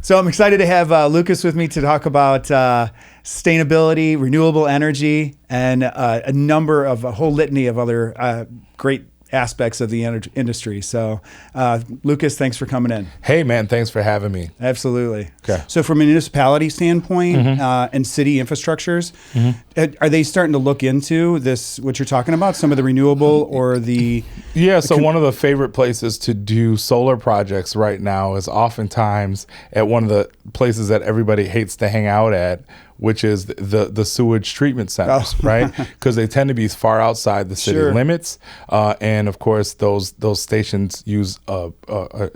So I'm excited to have Lucas with me to talk about sustainability, renewable energy, and a whole litany of other great aspects of the industry. So, Lucas, thanks for coming in. Hey, man, thanks for having me. Absolutely. Okay. So from a municipality standpoint and city infrastructures, are they starting to look into this, what you're talking about, some of the renewable or the... Yeah, so one of the favorite places to do solar projects right now is oftentimes at one of the places that everybody hates to hang out at, which is the sewage treatment centers, right? Because they tend to be far outside the city limits. And of course, those stations use a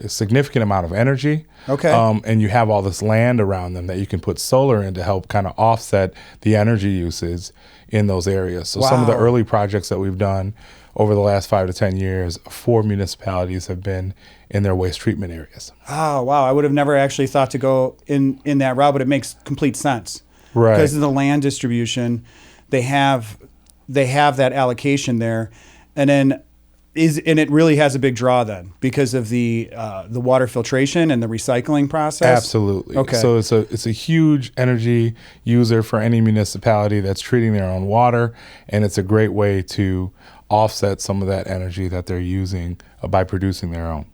significant amount of energy. Okay. And you have all this land around them that you can put solar in to help kind of offset the energy uses in those areas. So some of the early projects that we've done over the last 5 to 10 years, 4 municipalities have been in their waste treatment areas. Oh, wow. I would have never actually thought to go in that route, but it makes complete sense. Right. Because of the land distribution, they have that allocation there, and then it really has a big draw then because of the water filtration and the recycling process. Absolutely. Okay. So it's a huge energy user for any municipality that's treating their own water, and it's a great way to offset some of that energy that they're using by producing their own.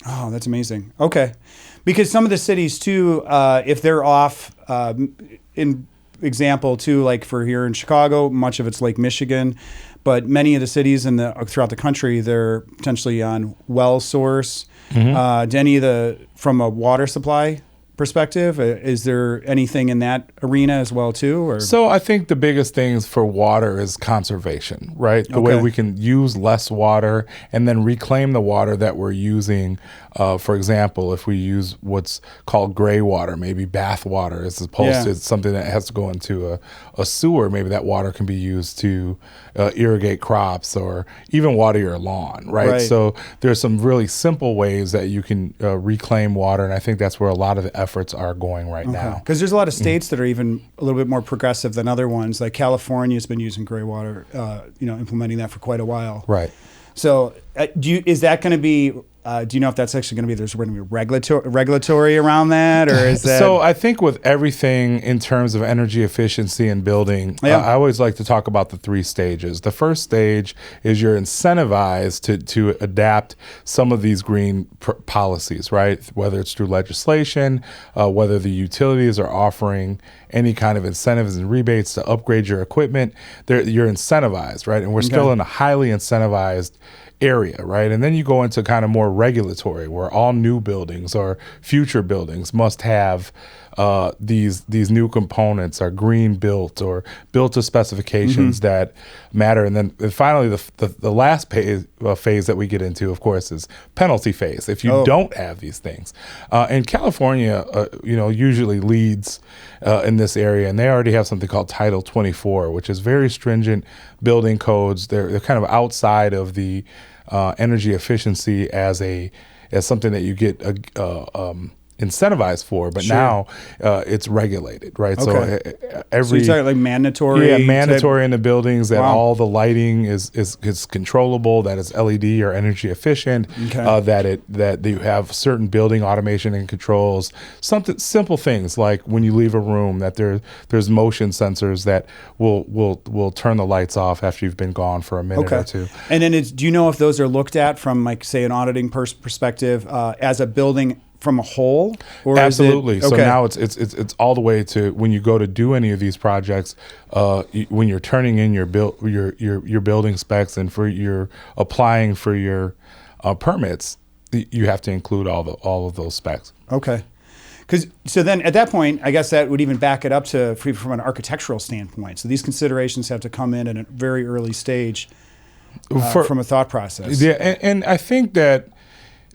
Oh, that's amazing. Okay. Because some of the cities too, if they're off, in example too, like for here in Chicago, much of it's Lake Michigan, but many of the cities throughout the country, they're potentially on well source. From a water supply perspective, is there anything in that arena as well too? Or? So I think the biggest things for water is conservation, right? The way we can use less water and then reclaim the water that we're using. For example, if we use what's called gray water, maybe bath water, as opposed to something that has to go into a sewer, maybe that water can be used to irrigate crops or even water your lawn, right? So there's some really simple ways that you can reclaim water, and I think that's where a lot of the efforts are going right now. Because there's a lot of states that are even a little bit more progressive than other ones. Like California's been using gray water, implementing that for quite a while. Right. So is that going to be... do you know if that's actually going to be, there's going to be regulatory around that, or is that? So I think with everything in terms of energy efficiency and building, I always like to talk about the 3 stages. The first stage is you're incentivized to adapt some of these green policies, right? Whether it's through legislation, whether the utilities are offering any kind of incentives and rebates to upgrade your equipment, you're incentivized, right? And we're still in a highly incentivized area, right? And then you go into kind of more regulatory, where all new buildings or future buildings must have these new components, are green built or built to specifications that matter. And then finally, the last phase that we get into, of course, is penalty phase. If you don't have these things, and California, usually leads in this area, and they already have something called Title 24, which is very stringent building codes. They're kind of outside of the energy efficiency as something that you get incentivized for, but now it's regulated, right? So so you're talking like mandatory? Yeah, mandatory in the buildings that all the lighting is controllable, that it's LED or energy efficient, that you have certain building automation and controls. Simple things like when you leave a room, that there's motion sensors that will turn the lights off after you've been gone for a minute or two. And then do you know if those are looked at from, like, say, an auditing perspective as a building from a whole? Or absolutely. So now it's all the way to when you go to do any of these projects, when you're turning in your building specs and for you're applying for your permits, you have to include all of those specs. Okay. So then at that point, I guess that would even back it up from an architectural standpoint. So these considerations have to come in at a very early stage from a thought process. Yeah, and I think that,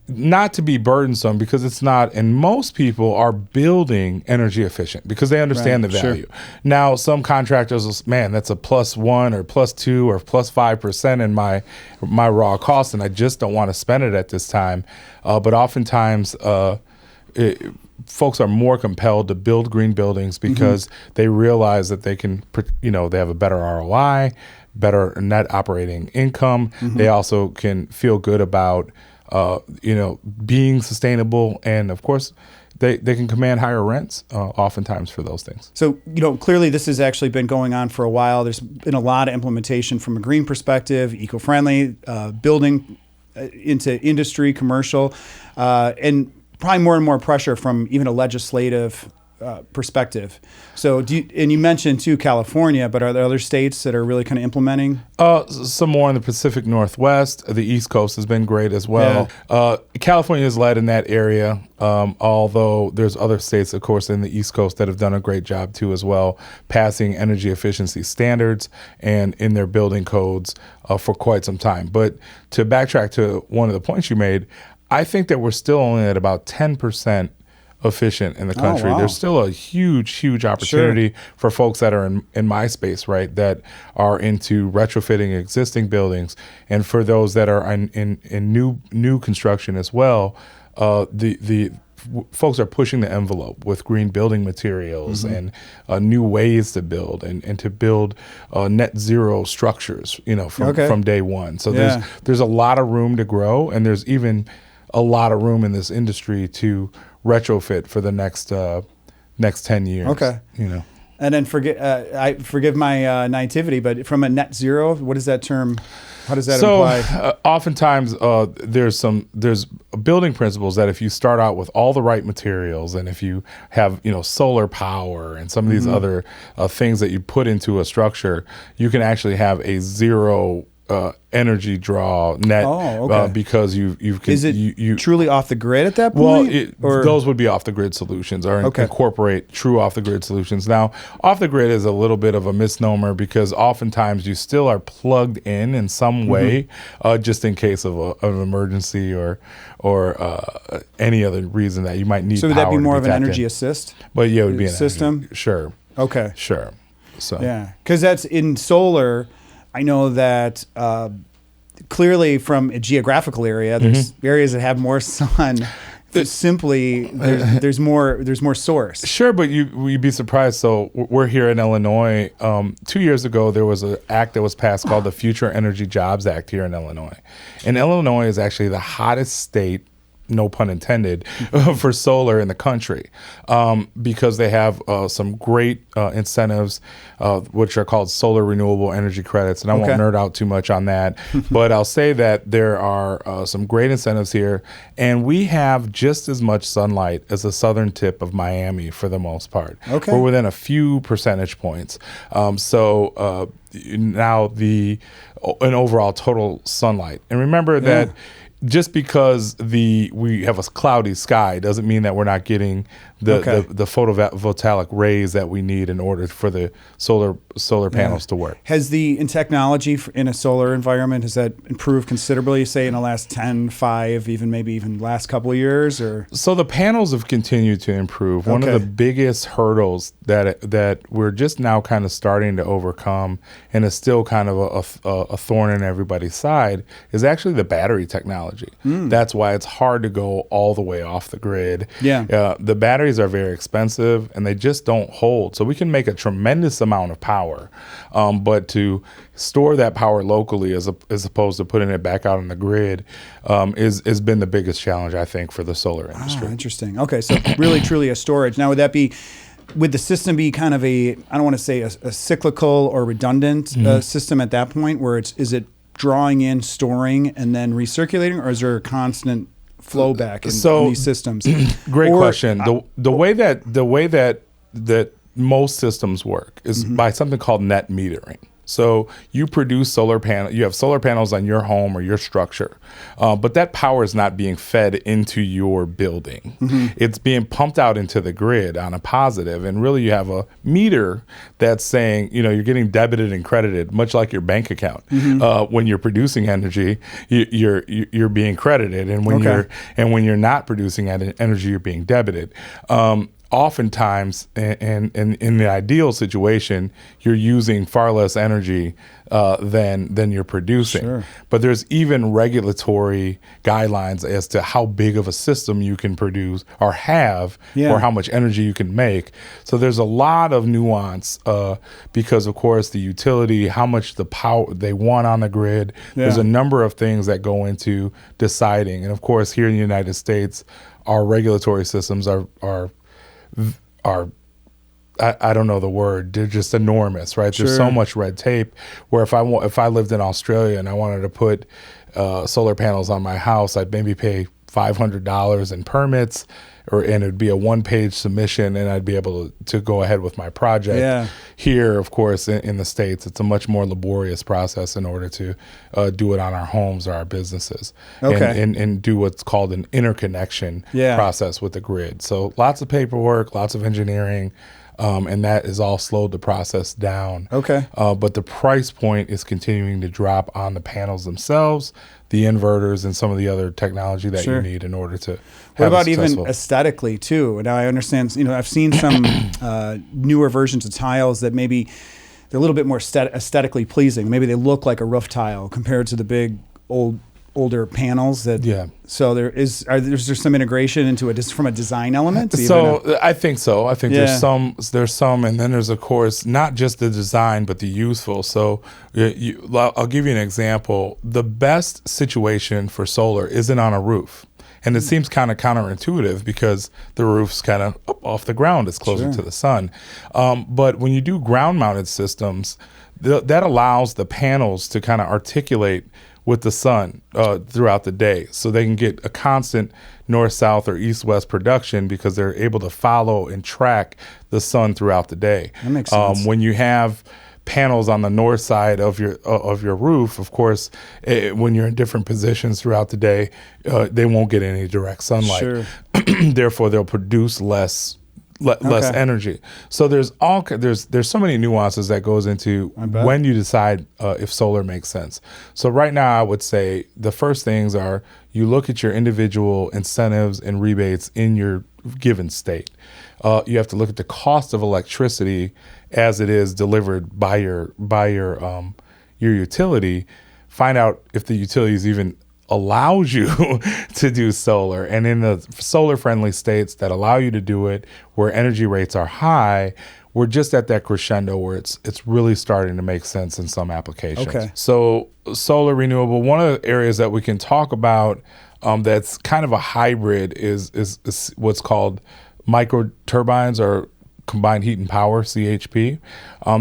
not to be burdensome, because it's not, and most people are building energy efficient because they understand the value. Now, some contractors will, man, that's a +1 or +2 or +5% in my raw cost, and I just don't want to spend it at this time. But oftentimes, folks are more compelled to build green buildings because they realize that they can, they have a better ROI, better net operating income. They also can feel good about being sustainable, and of course, they can command higher rents oftentimes for those things. So, clearly this has actually been going on for a while. There's been a lot of implementation from a green perspective, eco-friendly, building into industry, commercial, and probably more and more pressure from even a legislative perspective. So and you mentioned too California, but are there other states that are really kind of implementing? Some more in the Pacific Northwest. The East Coast has been great as well. Yeah. California has led in that area, although there's other states, of course, in the East Coast that have done a great job too as well, passing energy efficiency standards and in their building codes for quite some time. But to backtrack to one of the points you made, I think that we're still only at about 10% efficient in the country. Oh, wow. There's still a huge opportunity for folks that are in my space, right, that are into retrofitting existing buildings, and for those that are in new construction as well. The folks are pushing the envelope with green building materials and new ways to build and to build net zero structures, from day one. So there's a lot of room to grow, and there's even a lot of room in this industry to retrofit for the next 10 years. Okay. And then forgive my naivety, but from a net zero, what is that term? How does that imply? Oftentimes there's building principles that if you start out with all the right materials, and if you have solar power and some of these other things that you put into a structure, you can actually have a zero energy draw net. Because is it truly off the grid at that point? Well, those would be off the grid solutions, or incorporate true off the grid solutions. Now, off the grid is a little bit of a misnomer, because oftentimes you still are plugged in some way, just in case of an emergency or any other reason that you might need. So would that be more of an energy assist? But yeah, it would be an system. Sure. Okay. Sure. So yeah, because that's in solar. I know that clearly from a geographical area, there's areas that have more sun. Simply, there's more source. Sure, but you'd be surprised. So we're here in Illinois. 2 years ago, there was an act that was passed called the Future Energy Jobs Act here in Illinois. And Illinois is actually the hottest state, no pun intended, for solar in the country, because they have some great incentives, which are called solar renewable energy credits. And I won't nerd out too much on that, but I'll say that there are some great incentives here, and we have just as much sunlight as the southern tip of Miami for the most part. Okay. We're within a few percentage points. So now an overall total sunlight. And remember that just because we have a cloudy sky doesn't mean that we're not getting the photovoltaic rays that we need in order for the solar panels to work. Has the technology in a solar environment, has that improved considerably, say in the last 10, 5, maybe even last couple of years? Or so the panels have continued to improve. One of the biggest hurdles that we're just now kind of starting to overcome, and is still kind of a thorn in everybody's side, is actually the battery technology. That's why it's hard to go all the way off the grid. The batteries are very expensive, and they just don't hold. So we can make a tremendous amount of power, but to store that power locally as opposed to putting it back out on the grid has been the biggest challenge, I think, for the solar industry. Interesting. Okay, so really truly a storage. Now, would the system be kind of I don't want to say a cyclical or redundant system at that point, where is it drawing in, storing, and then recirculating, or is there a constant flow back in these systems? Great question. The way that most systems work is by something called net metering. So you produce you have solar panels on your home or your structure, but that power is not being fed into your building. It's being pumped out into the grid on a positive, and really you have a meter that's saying, you're getting debited and credited, much like your bank account. When you're producing energy, you're being credited, and when you're not producing energy, you're being debited. Oftentimes, and in the ideal situation, you're using far less energy than you're producing. Sure. But there's even regulatory guidelines as to how big of a system you can produce or have, or how much energy you can make. So there's a lot of nuance because, of course, the utility, how much the power they want on the grid. There's a number of things that go into deciding. And, of course, here in the United States, our regulatory systems are I don't know the word. They're just enormous, right? Sure. There's so much red tape. Where if I lived in Australia and I wanted to put solar panels on my house, I'd maybe pay $500 in permits, and it'd be a one-page submission, and I'd be able to go ahead with my project. Yeah. Here, of course, in the States, it's a much more laborious process in order to do it on our homes or our businesses, and do what's called an interconnection process with the grid. So lots of paperwork, lots of engineering. And that is all slowed the process down. Okay. But the price point is continuing to drop on the panels themselves, the inverters, and some of the other technology that you need in order to have What about a successful... even aesthetically too? Now I understand, I've seen some newer versions of tiles that maybe they're a little bit more aesthetically pleasing. Maybe they look like a roof tile compared to the big older panels so there's some integration into from a design element. So I think there's some, and then there's of course not just the design but the useful. So I'll give you an example. The best situation for solar isn't on a roof. And it seems kind of counterintuitive because the roof's kind of up off the ground. It's closer to the sun. But when you do ground-mounted systems, that allows the panels to kind of articulate with the sun throughout the day, so they can get a constant north-south or east-west production because they're able to follow and track the sun throughout the day. That makes sense. When you have panels on the north side of your roof, of course, when you're in different positions throughout the day, they won't get any direct sunlight. Sure. Therefore, they'll produce less energy. So there's so many nuances that goes into when you decide if solar makes sense. So right now, I would say the first things are you look at your individual incentives and rebates in your given state. You have to look at the cost of electricity as it is delivered by your utility. Find out if the utility is even allows you to do solar, and in the solar friendly states that allow you to do it, where energy rates are high, we're just at that crescendo where it's really starting to make sense in some applications. Okay. So solar renewable, one of the areas that we can talk about that's kind of a hybrid is what's called micro turbines or combined heat and power, CHP.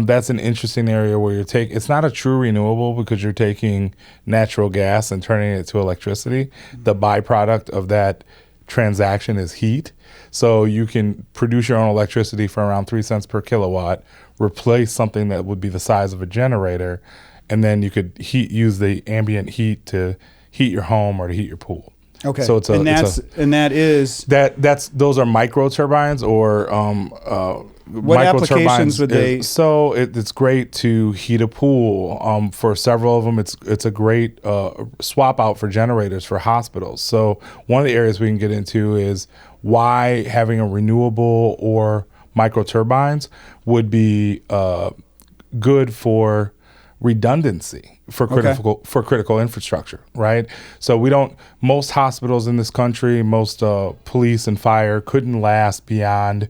That's an interesting area where it's not a true renewable because you're taking natural gas and turning it to electricity. The byproduct of that transaction is heat. So you can produce your own electricity for around 3 cents per kilowatt, replace something that would be the size of a generator, and then you could use the ambient heat to heat your home or to heat your pool. Okay. So those are micro turbines or what applications would they? So it's great to heat a pool. For several of them, it's a great swap out for generators for hospitals. So one of the areas we can get into is why having a renewable or micro turbines would be good for redundancy for critical infrastructure, right? So most hospitals in this country, most police and fire couldn't last beyond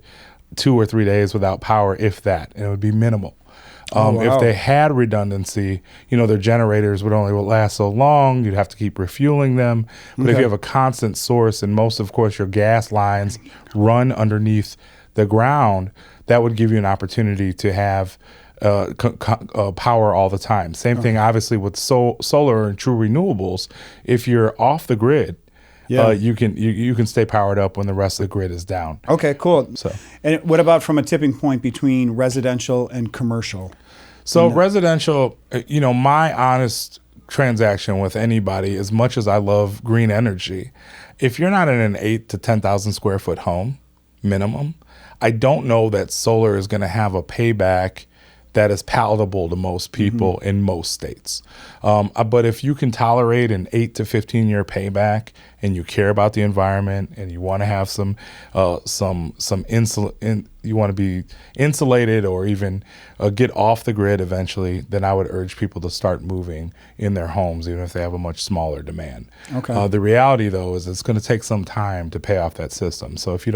2 or 3 days without power, if that, and it would be minimal. If they had redundancy, their generators would only last so long. You'd have to keep refueling them. But if you have a constant source, and most, of course, your gas lines run underneath the ground, that would give you an opportunity to have power all the time. Same thing, obviously, with solar and true renewables. If you're off the grid, you can stay powered up when the rest of the grid is down. Okay, cool. So, and what about from a tipping point between residential and commercial? So residential, my honest transaction with anybody, as much as I love green energy, if you're not in an 8 to 10,000 square foot home minimum, I don't know that solar is going to have a payback that is palatable to most people in most states. But if you can tolerate an 8 to 15 year payback and you care about the environment and you want to have you want to be insulated or even get off the grid eventually, then I would urge people to start moving in their homes, even if they have a much smaller demand. Okay. The reality, though, is it's going to take some time to pay off that system. So if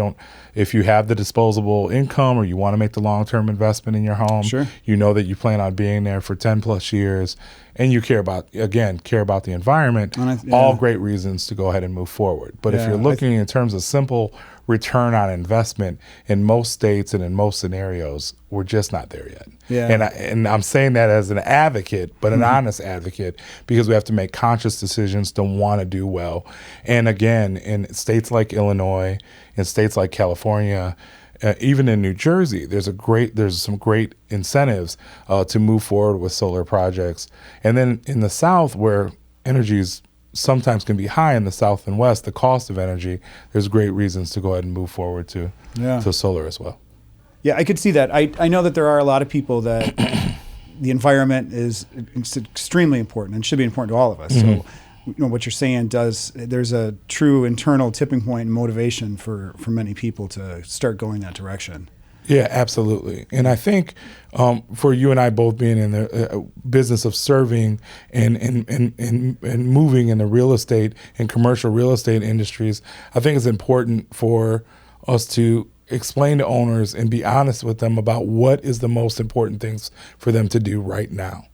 you have the disposable income or you want to make the long-term investment in your home, you know that you plan on being there for 10 plus years, and you care about the environment, all great reasons to go ahead and move forward. But if you're looking in terms of simple return on investment, in most states and in most scenarios, we're just not there yet. Yeah. And I'm saying that as an advocate, but an honest advocate, because we have to make conscious decisions to want to do well. And again, in states like Illinois, in states like California, even in New Jersey, there's some great incentives to move forward with solar projects. And then in the South, where energies sometimes can be high in the South and West, the cost of energy, there's great reasons to go ahead and move forward to solar as well. Yeah, I could see that. I know that there are a lot of people that the environment is extremely important and should be important to all of us. So what you're saying there's a true internal tipping point and motivation for many people to start going that direction. Yeah, absolutely. And I think for you and I both being in the business of serving and moving in the real estate and commercial real estate industries, I think it's important for us to explain to owners and be honest with them about what is the most important things for them to do right now.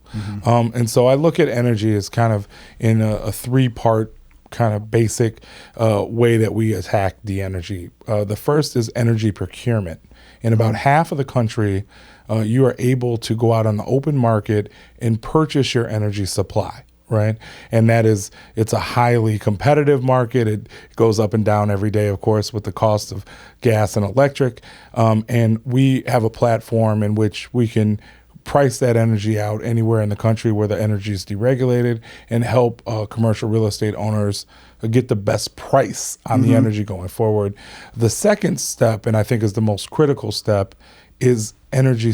And so I look at energy as kind of in a three-part kind of basic way that we attack the energy. The first is energy procurement. In about half of the country, you are able to go out on the open market and purchase your energy supply, right? And it's a highly competitive market. It goes up and down every day, of course, with the cost of gas and electric. And we have a platform in which we can price that energy out anywhere in the country where the energy is deregulated and help commercial real estate owners get the best price on the energy going forward. The second step, and I think is the most critical step, is energy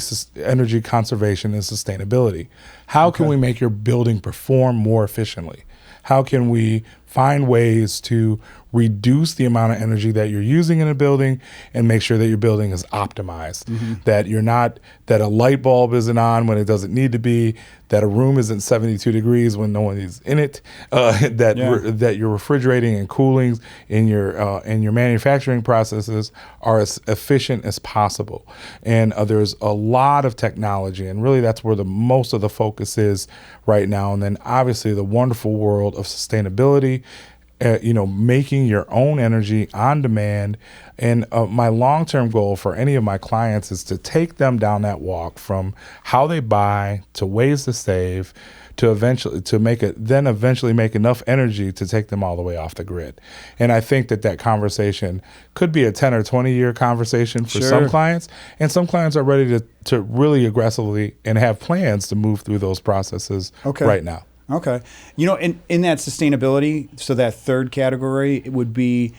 conservation and sustainability. How can we make your building perform more efficiently? How can we find ways to reduce the amount of energy that you're using in a building and make sure that your building is optimized, that a light bulb isn't on when it doesn't need to be, that a room isn't 72 degrees when no one is in it, that your refrigerating and cooling in your manufacturing processes are as efficient as possible. And there's a lot of technology, and really that's where the most of the focus is right now. And then obviously the wonderful world of sustainability, making your own energy on demand. And my long-term goal for any of my clients is to take them down that walk from how they buy to ways to save to eventually make enough energy to take them all the way off the grid. And I think that conversation could be a 10 or 20 year conversation for some clients, and some clients are ready to really aggressively and have plans to move through those processes right now. Okay. In that sustainability, so that third category, it would be,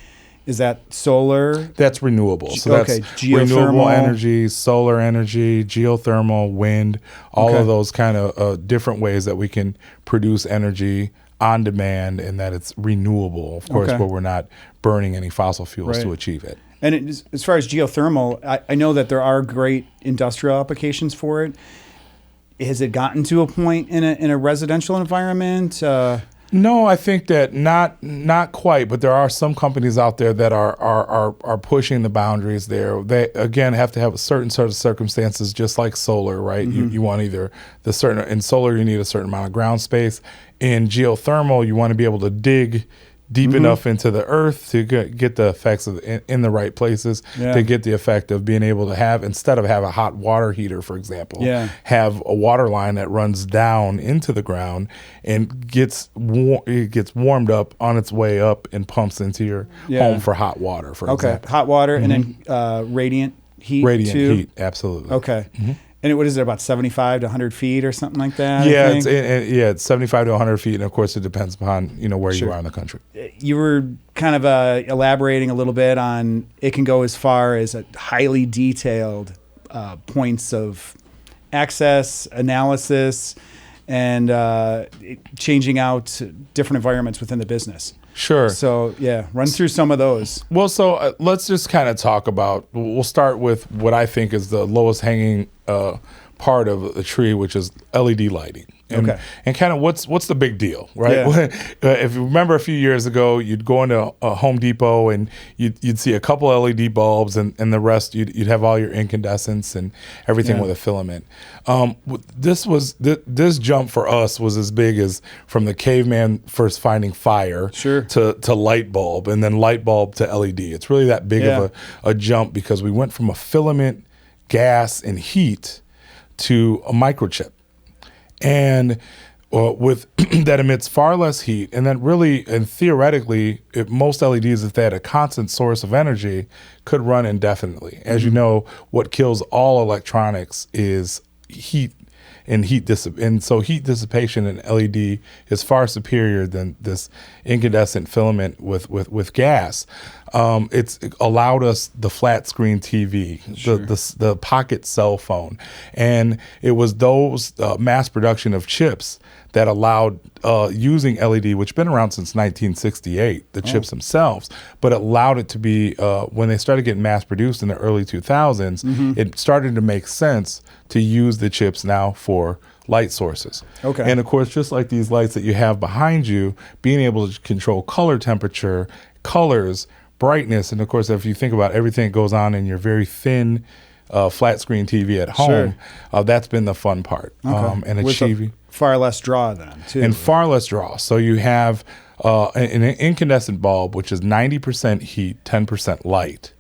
is that solar? That's renewable. So that's renewable energy, solar energy, geothermal, wind, all of those kind of different ways that we can produce energy on demand, and that it's renewable, of course, where we're not burning any fossil fuels to achieve it. And as far as geothermal, I know that there are great industrial applications for it. Has it gotten to a point in a residential environment? No, I think that not quite, but there are some companies out there that are pushing the boundaries there. They again have to have a certain sort of circumstances, just like solar, right? You want either in solar you need a certain amount of ground space. In geothermal, you want to be able to dig deep enough into the earth to get the effects in the right places, to get the effect of being able to have, instead of have a hot water heater, for example, have a water line that runs down into the ground and gets warmed up on its way up and pumps into your home for hot water, for example. Hot water and then radiant heat. Radiant heat, absolutely. Okay. And what is it, about 75 to 100 feet or something like that? Yeah, it's 75 to 100 feet, and of course it depends upon where you are in the country. You were kind of elaborating a little bit on it can go as far as a highly detailed points of access, analysis, and changing out different environments within the business. Sure. So, run through some of those. Well, so let's just kind of talk about, we'll start with what I think is the lowest hanging part of the tree, which is LED lighting. And kind of what's the big deal, right? Yeah. If you remember a few years ago, you'd go into a Home Depot and you'd see a couple LED bulbs, and the rest you'd have all your incandescents and everything with a filament. This jump for us was as big as from the caveman first finding fire to light bulb, and then light bulb to LED. It's really that big of a jump, because we went from a filament, gas, and heat to a microchip. And with that emits far less heat, and then really and theoretically, most LEDs, if they had a constant source of energy, could run indefinitely. As you know, what kills all electronics is heat and so heat dissipation in LED is far superior than this incandescent filament with gas. It's allowed us the flat screen TV, the pocket cell phone, and it was those mass production of chips that allowed using LED, which has been around since 1968, the chips themselves, but allowed it to be, when they started getting mass produced in the early 2000s, it started to make sense to use the chips now for light sources. And of course, just like these lights that you have behind you, being able to control color temperature, colors, brightness, and of course, if you think about everything that goes on in your very thin flat screen TV at home, that's been the fun part. And achieving far less draw then, too. And far less draw. So you have an incandescent bulb, which is 90% heat, 10% light.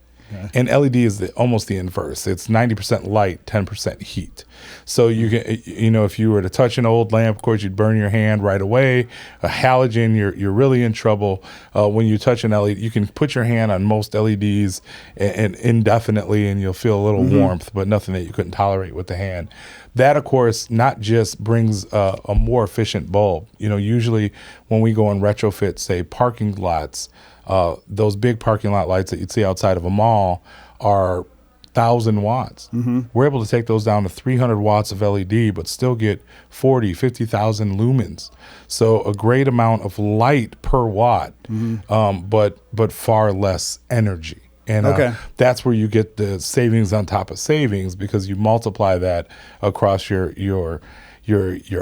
And LED is almost the inverse. It's 90% light, 10% heat. So you can, if you were to touch an old lamp, of course, you'd burn your hand right away. A halogen, you're really in trouble. When you touch an LED, you can put your hand on most LEDs and indefinitely, and you'll feel a little warmth, but nothing that you couldn't tolerate with the hand. That, of course, not just brings a more efficient bulb. Usually when we go and retrofit, say, parking lots, those big parking lot lights that you'd see outside of a mall are 1,000 watts. We're able to take those down to 300 watts of LED, but still get 40, 50,000 lumens. So a great amount of light per watt, but far less energy. And that's where you get the savings on top of savings, because you multiply that across your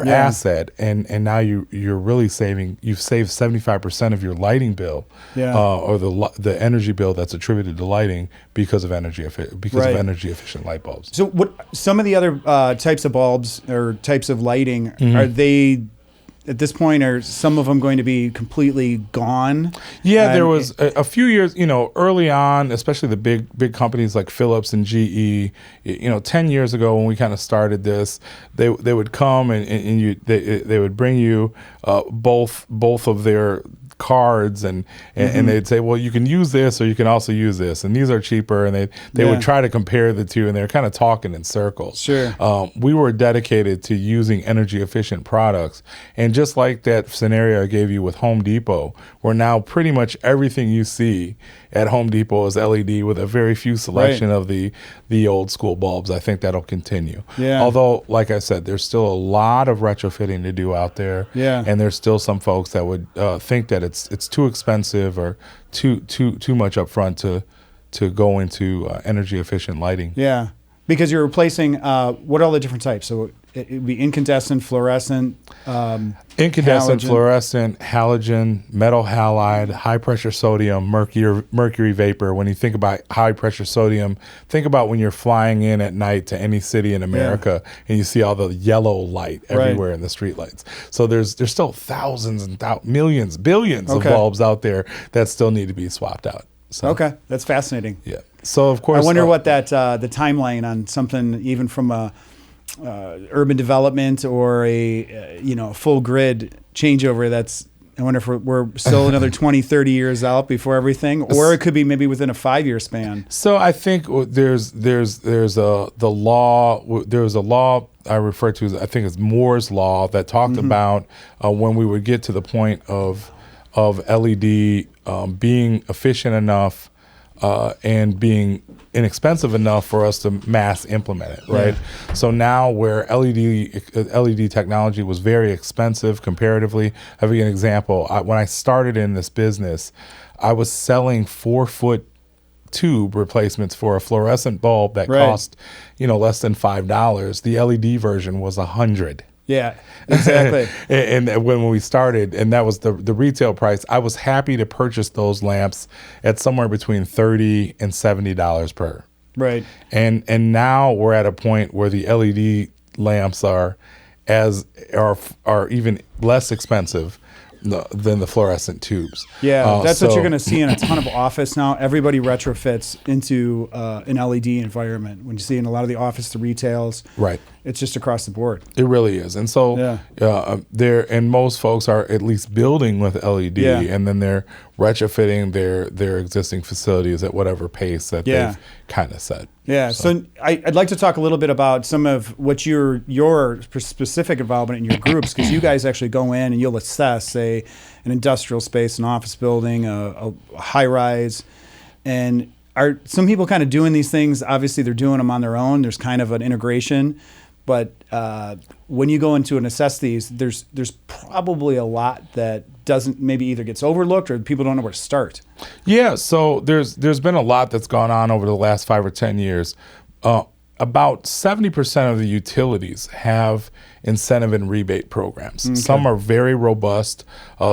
asset, and now you're really saving. You've saved 75% of your lighting bill, or the energy bill that's attributed to lighting because of energy efficient light bulbs. So, what some of the other types of bulbs or types of lighting are they? At this point, are some of them going to be completely gone? Yeah, there was a few years, early on, especially the big companies like Philips and GE. 10 years ago when we kind of started this, they would come and they would bring you both of their cards and they'd say, well, you can use this or you can also use this, and these are cheaper, and they would try to compare the two, and they're kind of talking in circles. We were dedicated to using energy efficient products, and just like that scenario I gave you with Home Depot, where now pretty much everything you see at Home Depot is LED with a very few selection of the old school bulbs. I think that'll continue. Although, like I said, there's still a lot of retrofitting to do out there. And there's still some folks that would think that it's too expensive or too much upfront to go into energy efficient lighting. Because you're replacing what are all the different types? So it would be incandescent, fluorescent, incandescent, halogen. Fluorescent, halogen, metal halide, high pressure sodium, mercury vapor. When you think about high pressure sodium, think about when you're flying in at night to any city in America and you see all the yellow light everywhere in the street lights. So there's still thousands and millions, billions of bulbs out there that still need to be swapped out. So, that's fascinating. So of course, I wonder what that the timeline on something even from a urban development or a full grid changeover. I wonder if we're still another 20, 30 years out before everything, or it could be maybe within a 5-year span. So I think there's a law I refer to as, I think it's Moore's law, that talked about when we would get to the point of LED being efficient enough and being inexpensive enough for us to mass implement it, right? So now where LED technology was very expensive comparatively, I'll give you an example. When I started in this business, I was selling 4-foot tube replacements for a fluorescent bulb that cost, less than $5. The LED version was $100. Yeah, exactly. And when we started, and that was the retail price, I was happy to purchase those lamps at somewhere between $30 and $70 per. Right. And now we're at a point where the LED lamps are even less expensive than the fluorescent tubes. Yeah, that's what you're going to see in a ton of office now. Everybody retrofits into an LED environment. When you see in a lot of the office, the retails, right, it's just across the board. It really is. And so and most folks are at least building with LED, and then they're retrofitting their existing facilities at whatever pace that they've kind of set. Yeah, so I'd like to talk a little bit about some of what your specific involvement in your groups, because you guys actually go in and you'll assess, say, an industrial space, an office building, a high rise, and are some people kind of doing these things? Obviously, they're doing them on their own. There's kind of an integration, but when you go into and assess these, there's probably a lot that doesn't maybe either gets overlooked or people don't know where to start. Yeah, so there's been a lot that's gone on over the last 5 or 10 years. About 70% of the utilities have incentive and rebate programs. Okay. Some are very robust.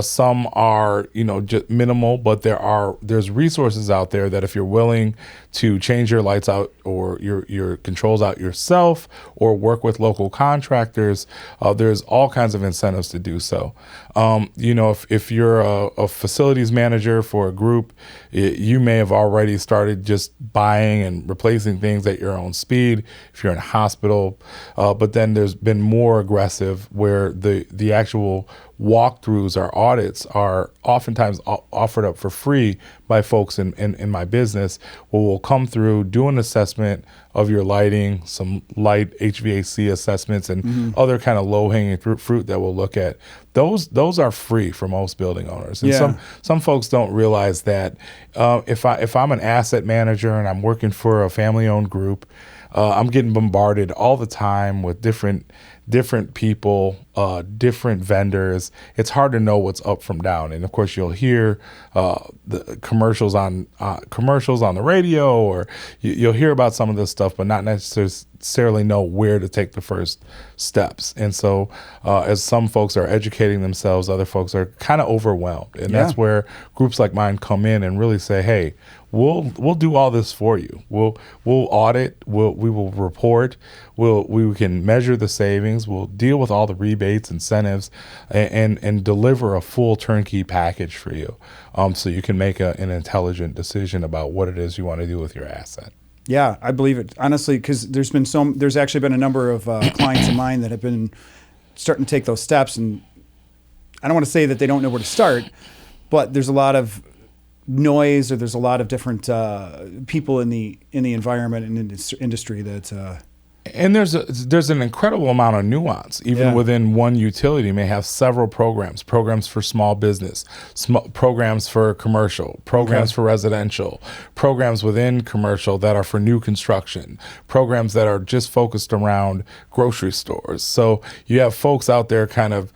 Some are, just minimal, but there's resources out there that if you're willing to change your lights out or your controls out yourself or work with local contractors, there's all kinds of incentives to do so. If you're a facilities manager for a group, you may have already started just buying and replacing things at your own speed. If you're in a hospital, but then there's been more aggressive where the actual walkthroughs or audits are oftentimes offered up for free by folks in my business, where we'll come through, do an assessment of your lighting, some light HVAC assessments, and other kind of low-hanging fruit that we'll look at. Those are free for most building owners. And some folks don't realize that if I'm an asset manager and I'm working for a family-owned group, I'm getting bombarded all the time with different people, different vendors. It's hard to know what's up from down. And of course, you'll hear the commercials on the radio, or you'll hear about some of this stuff, but not necessarily know where to take the first steps. And so, as some folks are educating themselves, other folks are kind of overwhelmed, and that's where groups like mine come in and really say, "Hey, we'll do all this for you. We'll audit. We will report. We can measure the savings. We'll deal with all the rebates, incentives, and deliver a full turnkey package for you, so you can make an intelligent decision about what it is you want to do with your asset." Yeah, I believe it, honestly, because there's actually been a number of clients of mine that have been starting to take those steps, and I don't want to say that they don't know where to start, but there's a lot of noise, or there's a lot of different people in the environment and in this industry that. And there's an incredible amount of nuance. Even within one utility may have several programs for small business, programs for commercial, programs for residential, programs within commercial that are for new construction, programs that are just focused around grocery stores. So you have folks out there kind of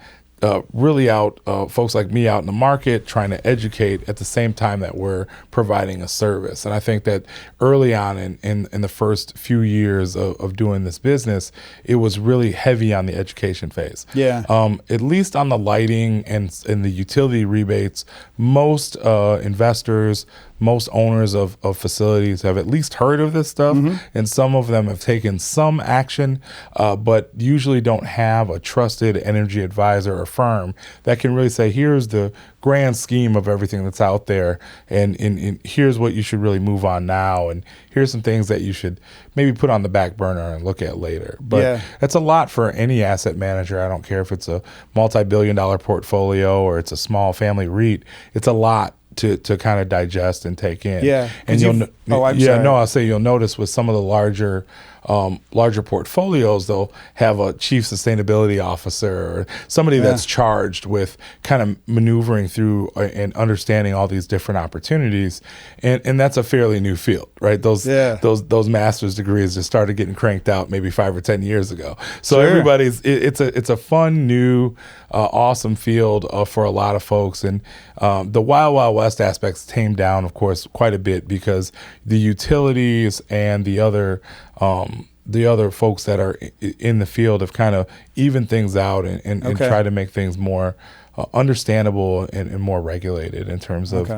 really out, folks like me out in the market trying to educate at the same time that we're providing a service. And I think that early on in the first few years of doing this business, it was really heavy on the education phase. Yeah. At least on the lighting and the utility rebates, most investors, most owners of facilities have at least heard of this stuff, and some of them have taken some action, but usually don't have a trusted energy advisor or firm that can really say, here's the grand scheme of everything that's out there, and here's what you should really move on now, and here's some things that you should maybe put on the back burner and look at later. But that's a lot for any asset manager. I don't care if it's a multi-billion-dollar portfolio or it's a small family REIT. It's a lot to kind of digest and take in. Yeah. And I'll say you'll notice with some of the larger portfolios, they'll have a chief sustainability officer or somebody that's charged with kind of maneuvering through and understanding all these different opportunities. And that's a fairly new field, right? Those master's degrees just started getting cranked out maybe 5 or 10 years ago. So it's a fun, new, awesome field for a lot of folks. And the Wild Wild West aspects tamed down, of course, quite a bit because the utilities and the other the other folks that are in the field have kind of evened things out and try to make things more understandable and more regulated in terms of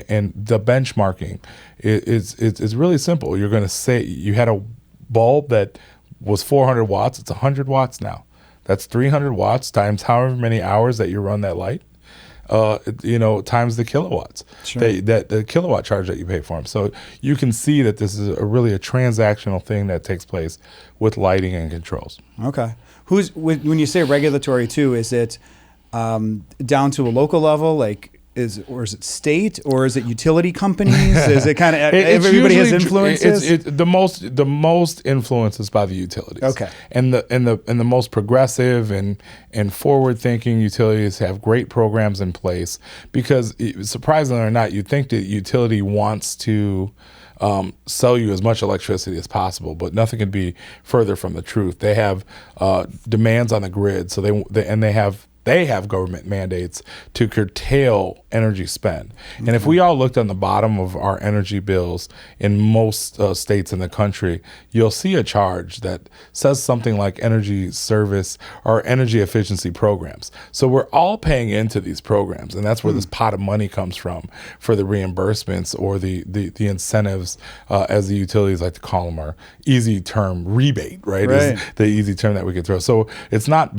and the benchmarking is really simple. You're going to say you had a bulb that was 400 watts. It's 100 watts now. That's 300 watts times however many hours that you run that light. Times the kilowatts, that the kilowatt charge that you pay for them. So you can see that this is really a transactional thing that takes place with lighting and controls. Okay. When you say regulatory too, is it down to a local level, like is it state, or is it utility companies? Is it kind of everybody has influences? The most influence is by the utilities. Okay. And the most progressive and forward thinking utilities have great programs in place, because surprisingly or not, you'd think that utility wants to sell you as much electricity as possible, but nothing could be further from the truth. They have demands on the grid, so they have government mandates to curtail energy spend. And if we all looked on the bottom of our energy bills in most states in the country, you'll see a charge that says something like energy service or energy efficiency programs. So we're all paying into these programs, and that's where this pot of money comes from for the reimbursements or the incentives, as the utilities like to call them, are easy term rebate, right? Is the easy term that we could throw. So it's not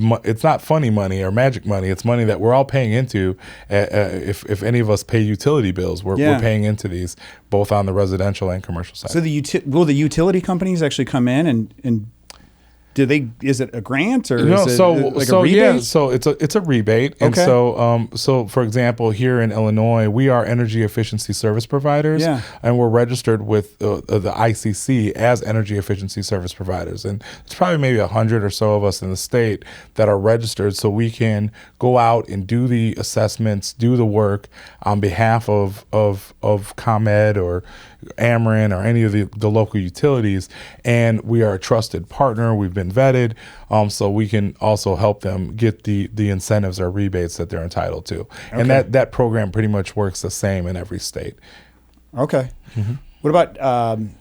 funny money or magic money. It's money that we're all paying into. If any of us pay utility bills, we're paying into these, both on the residential and commercial side. So will the utility companies actually come in and is it a grant, or is it a rebate? Yeah, so it's a rebate. And so for example, here in Illinois, we are energy efficiency service providers, and we're registered with the ICC as energy efficiency service providers. And it's probably maybe 100 or so of us in the state that are registered, so we can go out and do the assessments, do the work on behalf of ComEd or Ameren or any of the local utilities, and we are a trusted partner. We've been vetted, so we can also help them get the incentives or rebates that they're entitled to. And that program pretty much works the same in every state. Okay. Mm-hmm. What about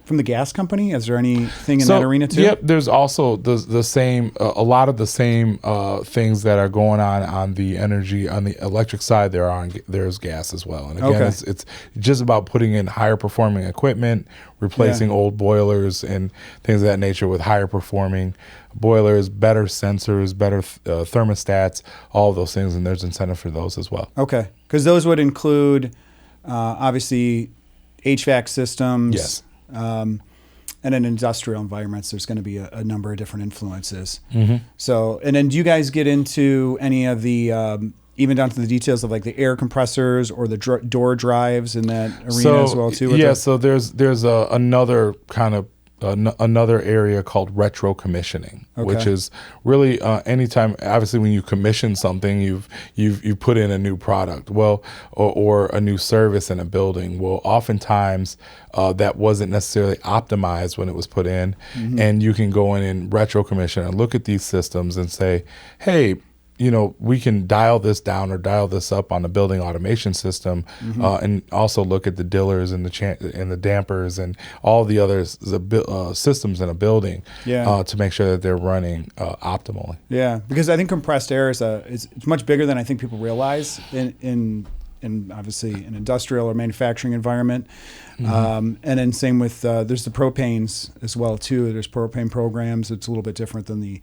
from the gas company? Is there anything in that arena too? Yep, there's also the same, a lot of the same things that are going on the energy, on the electric side. There's gas as well. And again, it's just about putting in higher performing equipment, replacing old boilers and things of that nature with higher performing boilers, better sensors, better thermostats, all of those things. And there's incentive for those as well. Okay, because those would include obviously HVAC systems. Yes. And in industrial environments, there's going to be a number of different influences. Mm-hmm. So, and then do you guys get into any of the, even down to the details of like the air compressors or the door drives in that arena as well too? So there's another kind of another area called retro commissioning, which is really anytime, obviously when you commission something, you've put in a new product, or a new service in a building. Well, oftentimes that wasn't necessarily optimized when it was put in, and you can go in and retro commission and look at these systems and say, hey, we can dial this down or dial this up on the building automation system, and also look at the dillers and the dampers and all the other systems in a building to make sure that they're running optimally. Yeah, because I think compressed air is it's much bigger than I think people realize in obviously an industrial or manufacturing environment. And then same with there's the propanes as well too. There's propane programs. It's a little bit different than the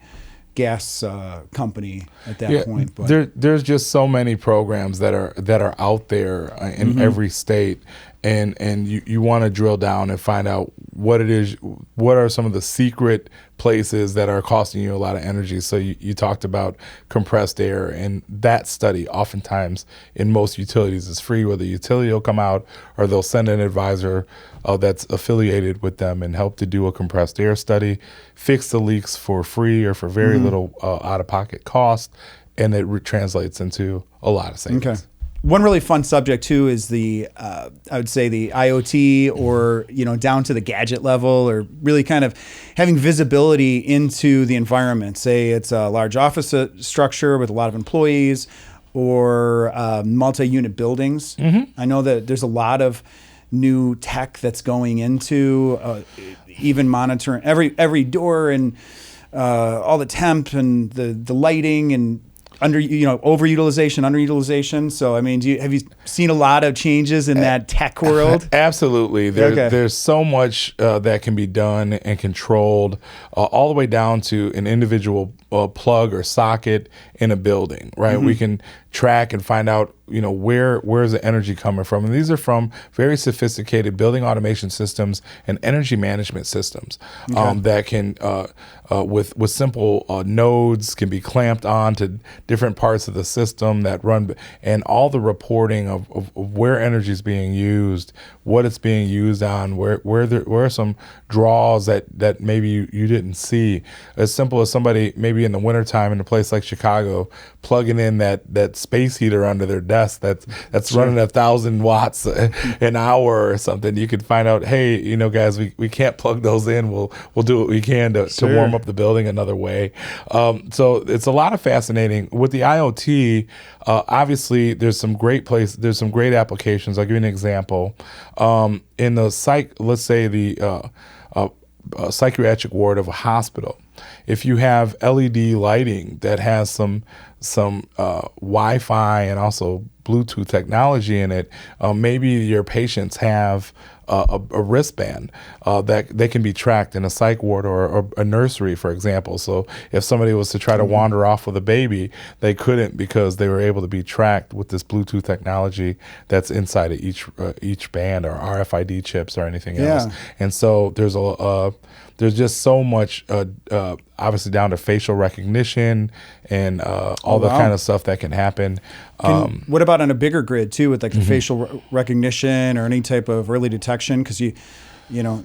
gas company at that point. But there's just so many programs that are out there in every state, and you want to drill down and find out what it is, what are some of the secret places that are costing you a lot of energy. So you talked about compressed air, and that study oftentimes in most utilities is free, where the utility will come out or they'll send an advisor that's affiliated with them and help to do a compressed air study, fix the leaks for free or for very little out-of-pocket cost, and it translates into a lot of savings. Okay. One really fun subject too is the I would say the IoT, or down to the gadget level, or really kind of having visibility into the environment. Say it's a large office structure with a lot of employees, or multi-unit buildings. I know that there's a lot of new tech that's going into even monitoring every door and all the temp and the lighting and overutilization, underutilization. So, I mean, have you seen a lot of changes in that tech world? Absolutely. There's so much that can be done and controlled, all the way down to an individual plug or socket in a building, right? We can track and find out, where's the energy coming from. And these are from very sophisticated building automation systems and energy management systems that can, with simple nodes, can be clamped on to different parts of the system that run, and all the reporting of where energy is being used, what it's being used on, where are some draws that maybe you didn't see. As simple as somebody maybe in the wintertime in a place like Chicago plugging in that space heater under their desk that's running 1,000 watts an hour or something. You could find out, hey, guys, we can't plug those in. We'll do what we can to warm up the building another way. So it's a lot of fascinating with the IoT. Obviously, there's some great applications. I'll give you an example. In the let's say the psychiatric ward of a hospital, if you have LED lighting that has some Wi-Fi and also Bluetooth technology in it, maybe your patients have a wristband that they can be tracked in a psych ward or a nursery, for example. So if somebody was to try to wander off with a baby, they couldn't, because they were able to be tracked with this Bluetooth technology that's inside of each band, or RFID chips or anything else. And so there's just so much, obviously down to facial recognition and all the kind of stuff that can happen. What about on a bigger grid too, with like the facial recognition or any type of early detection? Because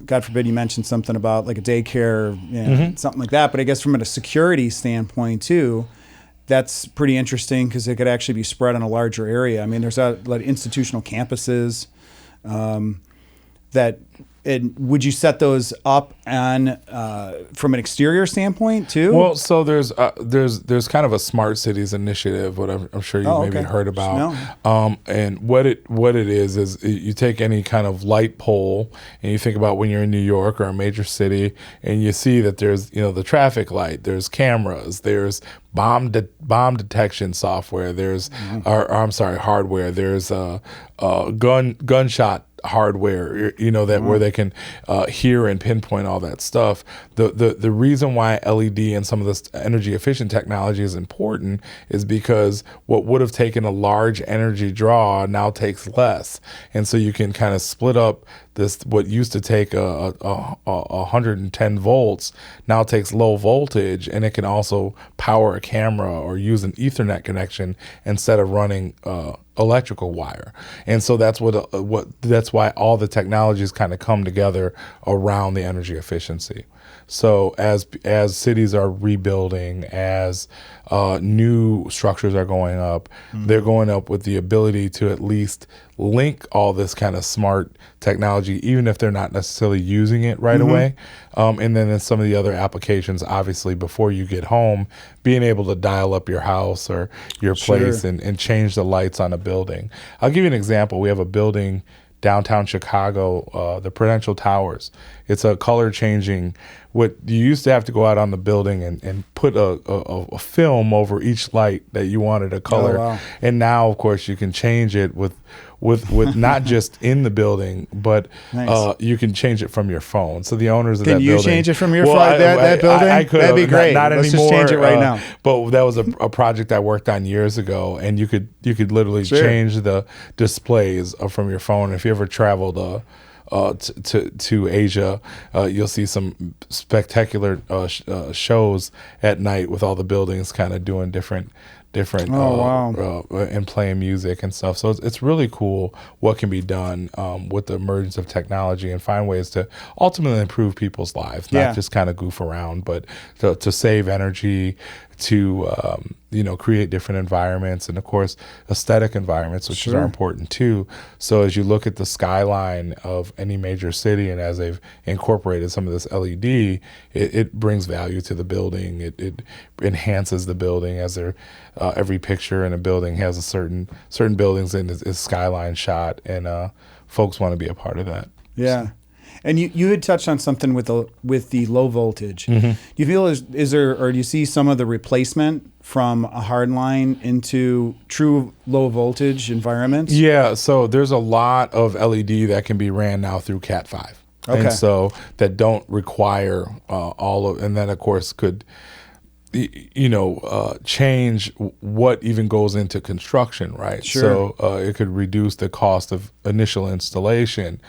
God forbid you mentioned something about like a daycare, something like that. But I guess from a security standpoint too, that's pretty interesting, because it could actually be spread on a larger area. I mean, there's like institutional campuses that. And would you set those up on from an exterior standpoint too? Well, so there's kind of a smart cities initiative, what I'm sure you maybe heard about. No. And what it is you take any kind of light pole and you think about when you're in New York or a major city, and you see that there's the traffic light, there's cameras, there's bomb detection software, there's hardware, there's gunshot hardware, where they can hear and pinpoint all that stuff. The reason why LED and some of this energy efficient technology is important is because what would have taken a large energy draw now takes less, and so you can kind of split up this, what used to take a 110 volts now takes low voltage, and it can also power a camera or use an Ethernet connection instead of running electrical wire. And so that's that's why all the technologies kind of come together around the energy efficiency. So as cities are rebuilding, as new structures are going up, they're going up with the ability to at least link all this kind of smart technology, even if they're not necessarily using it right away. And then in some of the other applications, obviously, before you get home, being able to dial up your house or your place and change the lights on a building. I'll give you an example. We have a building downtown Chicago, the Prudential Towers. It's a color changing. What you used to have to go out on the building and put a film over each light that you wanted a color. Oh, wow. And now, of course, you can change it with not just in the building, but you can change it from your phone. So the owners of that building. Can you change it from your phone, that building? I could. That'd be great. Not Let's anymore. Just change it right now. But that was a project I worked on years ago, and you could literally change the displays from your phone. If you ever traveled to Asia, you'll see some spectacular shows at night with all the buildings kind of doing different and playing music and stuff. So it's really cool what can be done with the emergence of technology, and find ways to ultimately improve people's lives, not just kind of goof around, but to save energy, to create different environments, and of course aesthetic environments, which are important too. So as you look at the skyline of any major city, and as they've incorporated some of this LED, it brings value to the building. It enhances the building, as every picture in a building has a certain buildings in is skyline shot, and folks want to be a part of that. Yeah. And you had touched on something with the low voltage. Do you feel is there, or do you see some of the replacement from a hard line into true low voltage environments? Yeah, so there's a lot of LED that can be ran now through Cat 5. Okay. And so that don't require and then of course could change what even goes into construction, right? Sure. So it could reduce the cost of initial installation.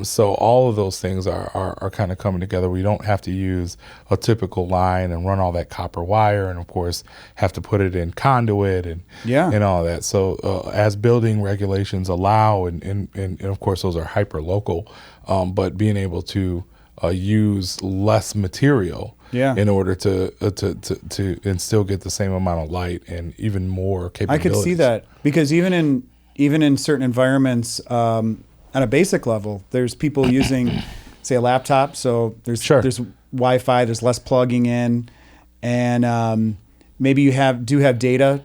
So all of those things are kind of coming together. We don't have to use a typical line and run all that copper wire, and of course have to put it in conduit and all that. So as building regulations allow, and of course those are hyper local, but being able to use less material in order to and still get the same amount of light and even more capabilities. I could see that, because even in certain environments, on a basic level, there's people using, say, a laptop. So there's Wi-Fi, there's less plugging in, and maybe you do have data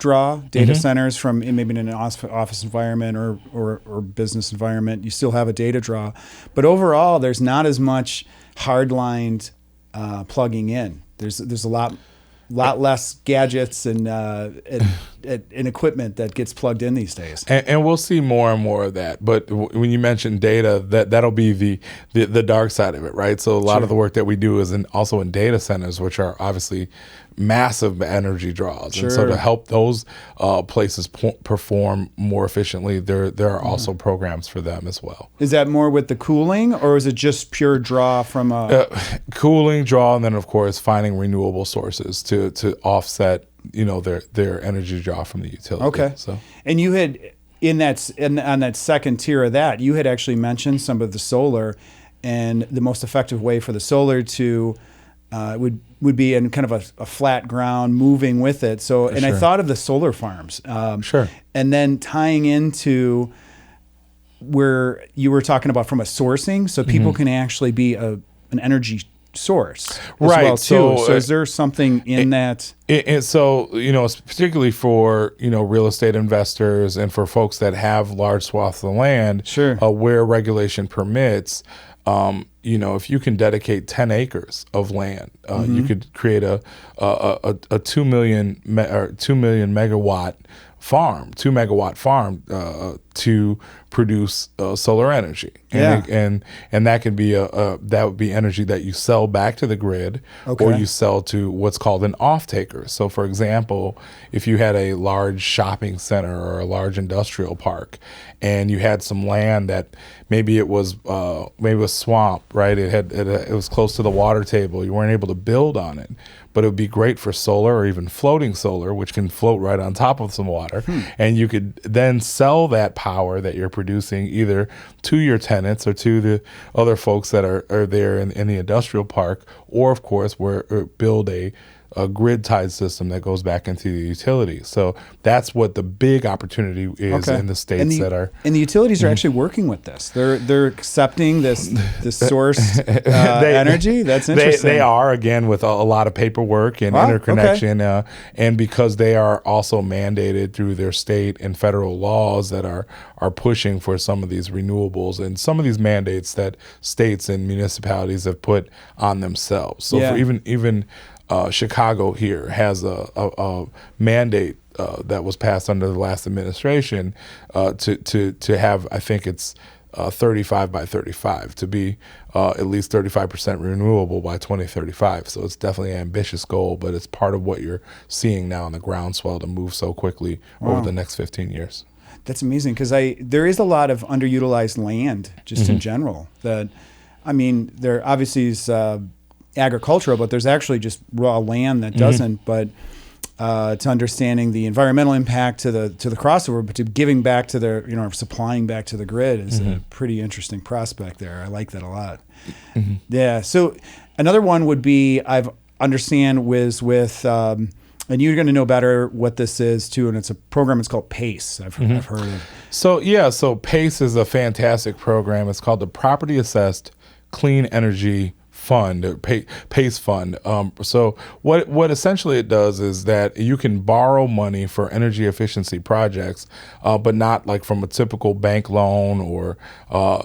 centers from maybe in an office environment or business environment. You still have a data draw, but overall, there's not as much hard-lined plugging in. There's a lot less gadgets and equipment that gets plugged in these days. And we'll see more and more of that. But when you mention data, that'll be the dark side of it, right? So a lot of the work that we do is also in data centers, which are obviously massive energy draws. And so to help those places perform more efficiently, there are also programs for them as well. Is that more with the cooling, or is it just pure draw from cooling, draw, and then of course finding renewable sources to offset their energy draw from the utility. Okay. So, and you had on that second tier of that, you had actually mentioned some of the solar, and the most effective way for the solar to would be in kind of a flat ground, moving with it. So, I thought of the solar farms. And then tying into where you were talking about from a sourcing, so people can actually be an energy source as well too. So is there something in that? And so, particularly for, real estate investors and for folks that have large swaths of land, where regulation permits, if you can dedicate 10 acres of land, you could create a 2 million megawatt farm, 2 megawatt farm to produce solar energy, and that could be that would be energy that you sell back to the grid, or you sell to what's called an off-taker. So, for example, if you had a large shopping center or a large industrial park, and you had some land that maybe it was swamp, right? It was close to the water table. You weren't able to build on it, but it would be great for solar or even floating solar, which can float right on top of some water. And you could then sell that power that you're producing either to your tenants or to the other folks that are there in the industrial park, or of course build a grid tied system that goes back into the utility. So that's what the big opportunity is in the states and the utilities are actually working with this. They're accepting this source energy. That's interesting. They are, again, with a lot of paperwork and interconnection, and because they are also mandated through their state and federal laws that are pushing for some of these renewables and some of these mandates that states and municipalities have put on themselves. So for even Chicago here has a mandate that was passed under the last administration to have, I think it's 35 by 35, to be at least 35% renewable by 2035. So it's definitely an ambitious goal, but it's part of what you're seeing now on the groundswell to move so quickly over the next 15 years. That's amazing, because there is a lot of underutilized land just in general. There obviously is agricultural, but there's actually just raw land that doesn't. But to understanding the environmental impact to the crossover, but to giving back to their supplying back to the grid is a pretty interesting prospect there. I like that a lot. Yeah. So another one would be understand was with. And you're going to know better what this is too, and it's a program. It's called PACE. I've heard of. So PACE is a fantastic program. It's called the Property Assessed Clean Energy fund, or PACE fund. So what essentially it does is that you can borrow money for energy efficiency projects, but not like from a typical bank loan or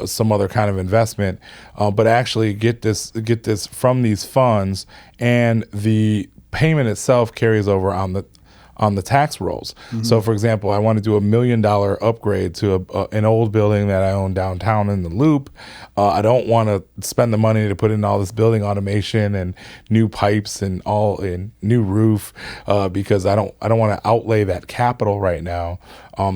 some other kind of investment, but actually get this from these funds, and the payment itself carries over on the tax rolls. Mm-hmm. So, for example, I want to do $1 million upgrade to an old building that I own downtown in the Loop. I don't want to spend the money to put in all this building automation and new pipes and new roof because I don't want to outlay that capital right now.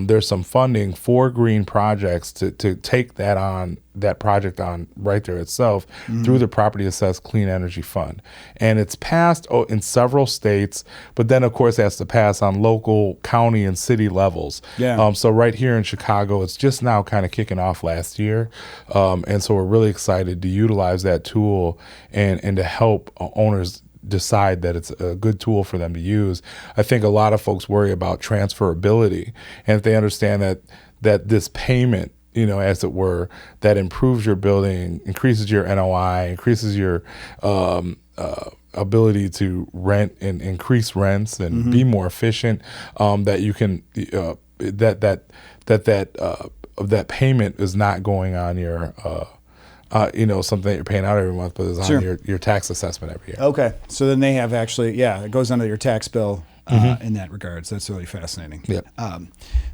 There's some funding for green projects to take that project on right there itself through the Property Assessed Clean Energy Fund. And it's passed in several states, but then, of course, it has to pass on local, county, and city levels. Yeah. So right here in Chicago, it's just now kind of kicking off last year. And so we're really excited to utilize that tool and to help owners decide that it's a good tool for them to use. I think a lot of folks worry about transferability, and if they understand that this payment, as it were, that improves your building, increases your NOI, increases your ability to rent and increase rents and be more efficient, that you can that payment is not going on your something that you're paying out every month, but it's on your tax assessment every year. Okay. So then they have actually, it goes under your tax bill in that regard. So that's really fascinating. Yeah.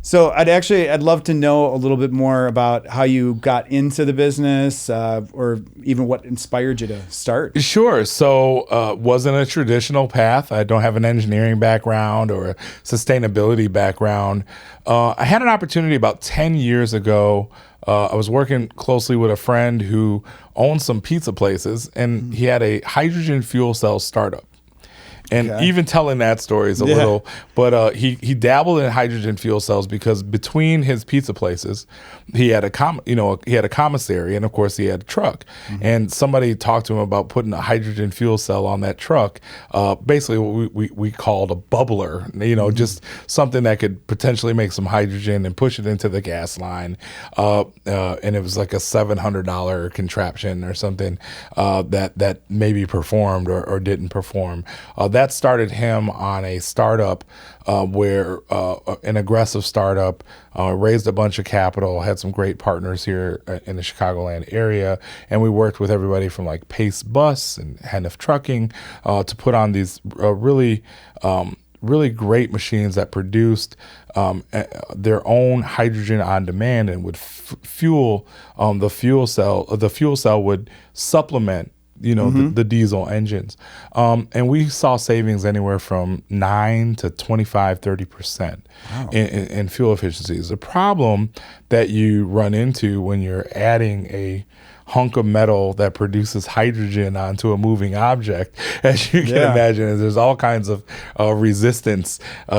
So I'd love to know a little bit more about how you got into the business or even what inspired you to start. Sure. So wasn't a traditional path. I don't have an engineering background or a sustainability background. I had an opportunity about 10 years ago. I was working closely with a friend who owned some pizza places, and he had a hydrogen fuel cell startup. And even telling that story is a little, but he dabbled in hydrogen fuel cells because between his pizza places, he had a commissary, and of course he had a truck. And somebody talked to him about putting a hydrogen fuel cell on that truck. Basically, what we called a bubbler, just something that could potentially make some hydrogen and push it into the gas line. And it was like a $700 contraption or something that maybe performed or didn't perform. That started him on a startup where an aggressive startup raised a bunch of capital, had some great partners here in the Chicagoland area, and we worked with everybody from like Pace Bus and Hennef Trucking to put on these really great machines that produced their own hydrogen on demand and would fuel the fuel cell. The fuel cell would supplement the diesel engines. And we saw savings anywhere from 9 to 25, 30% in fuel efficiencies. The problem that you run into when you're adding a hunk of metal that produces hydrogen onto a moving object, as you can imagine, is there's all kinds of resistance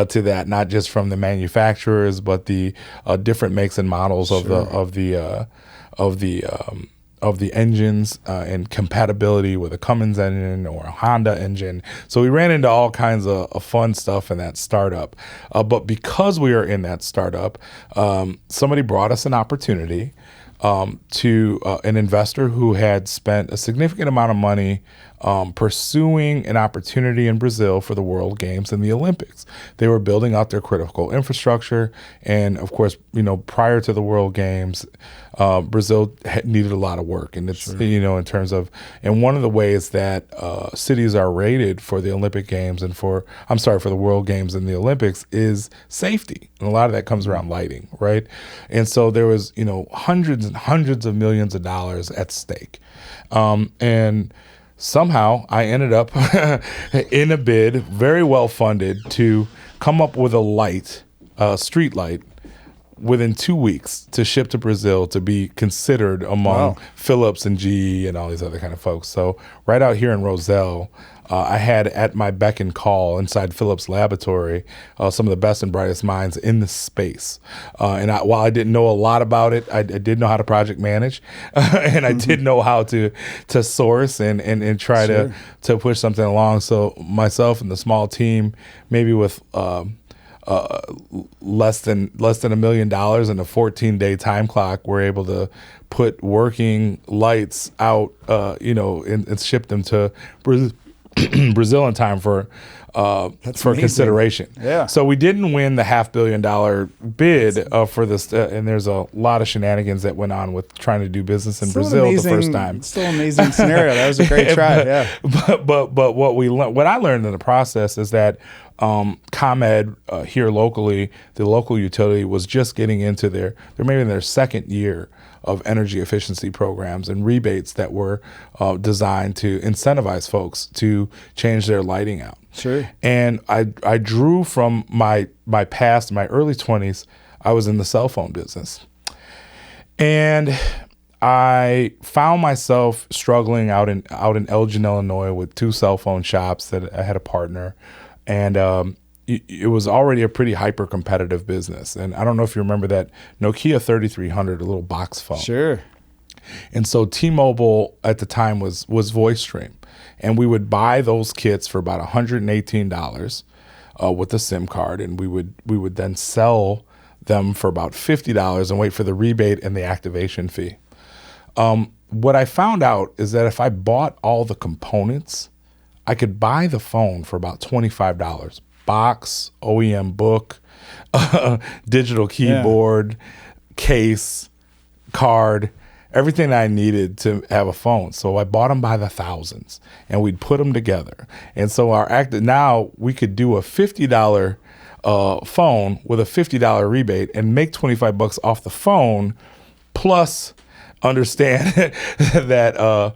to that, not just from the manufacturers, but the different makes and models of the engines and compatibility with a Cummins engine or a Honda engine. So we ran into all kinds of fun stuff in that startup. But because we were in that startup, somebody brought us an opportunity to an investor who had spent a significant amount of money pursuing an opportunity in Brazil for the World Games and the Olympics. They were building out their critical infrastructure. And of course, prior to the World Games, Brazil needed a lot of work. And it's, in terms of, and one of the ways that cities are rated for the Olympic Games and for the World Games and the Olympics is safety. And a lot of that comes around lighting, right? And so there was, hundreds and hundreds of millions of dollars at stake. And somehow I ended up in a bid, very well funded, to come up with a street light within 2 weeks to ship to Brazil to be considered among Philips and GE and all these other kind of folks. So right out here in Roselle, I had at my beck and call inside Philips Laboratory some of the best and brightest minds in the space. And while I didn't know a lot about it, I did know how to project manage, and I did know how to source and try to push something along. So myself and the small team, maybe with less than $1 million and a 14-day time clock, we're able to put working lights out, and ship them to Brazil in time for consideration. Yeah. So we didn't win the $500 million bid for this, and there's a lot of shenanigans that went on with trying to do business in Brazil the first time. Still an amazing scenario. That was a great try. Yeah. But what I learned in the process is that ComEd here locally, the local utility, was just getting into they're maybe in their second year of energy efficiency programs and rebates that were designed to incentivize folks to change their lighting out. Sure. And I drew from my past, my early 20s, I was in the cell phone business. And I found myself struggling out in Elgin, Illinois, with 2 cell phone shops that I had a partner. And it was already a pretty hyper-competitive business. And I don't know if you remember that Nokia 3300, a little box phone. Sure. And so T-Mobile at the time was VoiceStream. And we would buy those kits for about $118 with a SIM card. And we would then sell them for about $50 and wait for the rebate and the activation fee. What I found out is that if I bought all the components, I could buy the phone for about $25. Box, OEM book, digital keyboard, case, card, everything I needed to have a phone. So I bought them by the thousands, and we'd put them together. And so now we could do a $50 phone with a $50 rebate and make $25 off the phone, plus understand that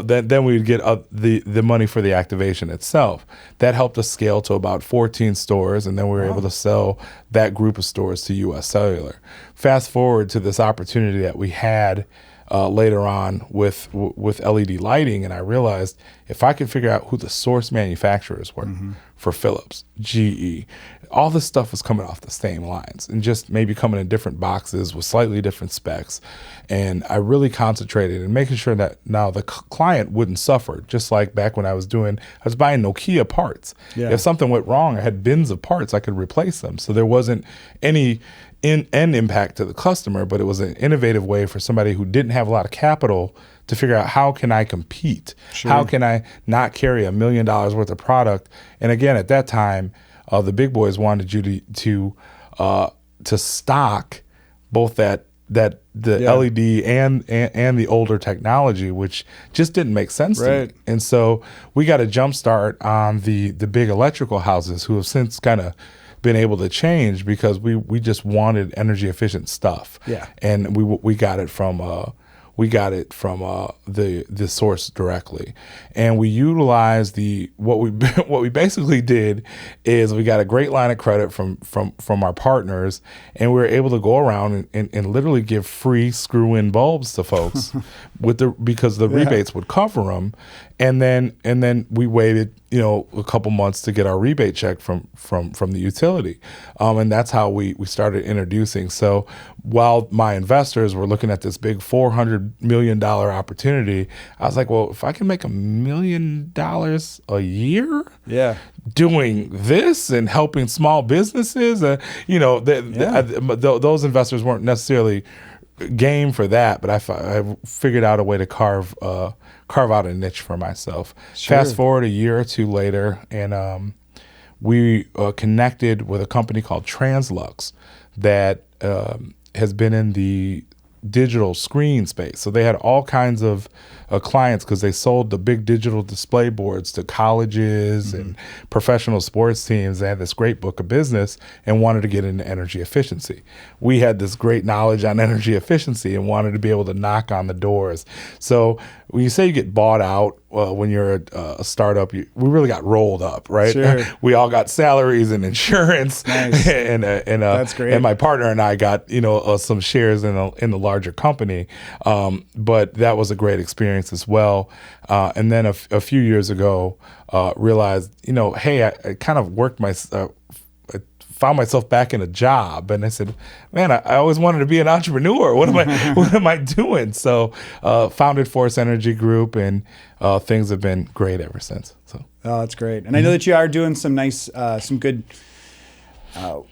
then we would get the money for the activation itself. That helped us scale to about 14 stores, and then we were able to sell that group of stores to U.S. Cellular. Fast forward to this opportunity that we had later on with LED lighting, and I realized if I could figure out who the source manufacturers were for Philips, GE, all this stuff was coming off the same lines and just maybe coming in different boxes with slightly different specs. And I really concentrated in making sure that now the client wouldn't suffer, just like back when I was buying Nokia parts. Yeah. If something went wrong, I had bins of parts, I could replace them. So there wasn't any end impact to the customer, but it was an innovative way for somebody who didn't have a lot of capital to figure out, how can I compete? Sure. How can I not carry $1 million worth of product? And again, at that time, the big boys wanted you to stock both the LED and the older technology, which just didn't make sense to me. And so we got a jump start on the big electrical houses, who have since kind of been able to change, because we just wanted energy efficient stuff. Yeah. And we got it from the source directly, and we utilized what we basically did is we got a great line of credit from our partners, and we were able to go around and literally give free screw-in bulbs to folks because the rebates would cover them, and then we waited a couple months to get our rebate check from the utility, and that's how we started introducing. So while my investors were looking at this big $400 million opportunity, I was like, well, if I can make $1 million a year, doing this and helping small businesses, those investors weren't necessarily game for that, but I figured out a way to carve out a niche for myself. Sure. Fast forward a year or two later, and we connected with a company called Translux that has been in the digital screen space. So they had all kinds of clients, because they sold the big digital display boards to colleges and professional sports teams. They had this great book of business and wanted to get into energy efficiency. We had this great knowledge on energy efficiency and wanted to be able to knock on the doors. So when you say you get bought out when you're a startup, we really got rolled up, right? Sure. We all got salaries and insurance. Nice. and That's great. And my partner and I got some shares in the larger company. But that was a great experience as well. And then a few years ago, realized, hey, I kind of worked found myself back in a job, and I said, man, I always wanted to be an entrepreneur. What am I doing? So founded Force Energy Group, and things have been great ever since. So that's great. And I know that you are doing some nice, some good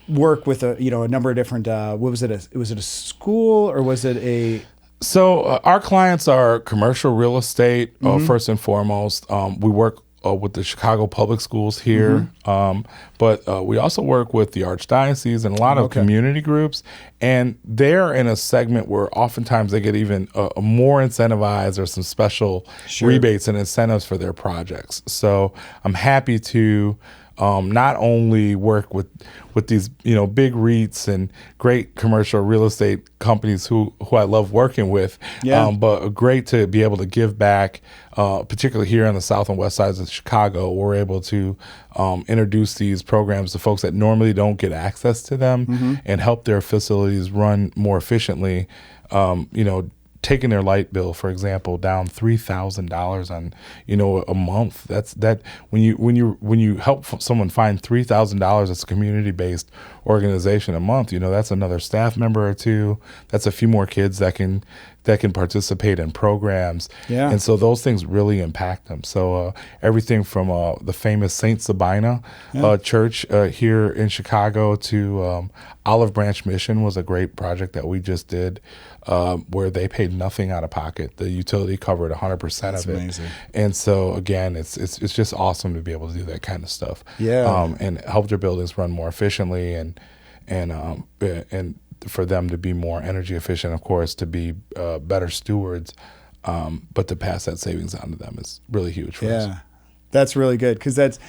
work with a number of different. What was it? Was it a school or was it a? So our clients are commercial real estate first and foremost. We work with the Chicago public schools here, but we also work with the Archdiocese and a lot of community groups, and they're in a segment where oftentimes they get even more incentivized or some special rebates and incentives for their projects. So I'm happy to not only work with these big REITs and great commercial real estate companies who I love working with, but great to be able to give back, particularly here on the south and west sides of Chicago. We're able to introduce these programs to folks that normally don't get access to them and help their facilities run more efficiently. Taking their light bill, for example, down $3,000 on a month. That when you help someone find $3,000 as a community-based organization a month, that's another staff member or two. That's a few more kids that can participate in programs. Yeah. And so those things really impact them. So everything from the famous Saint Sabina church here in Chicago to Olive Branch Mission was a great project that we just did where they paid nothing out of pocket. The utility covered 100% of it. Amazing. And so again, it's just awesome to be able to do that kind of stuff. Yeah. And help their buildings run more efficiently and for them to be more energy efficient, of course, to be better stewards, but to pass that savings on to them is really huge for us. Yeah, that's really good because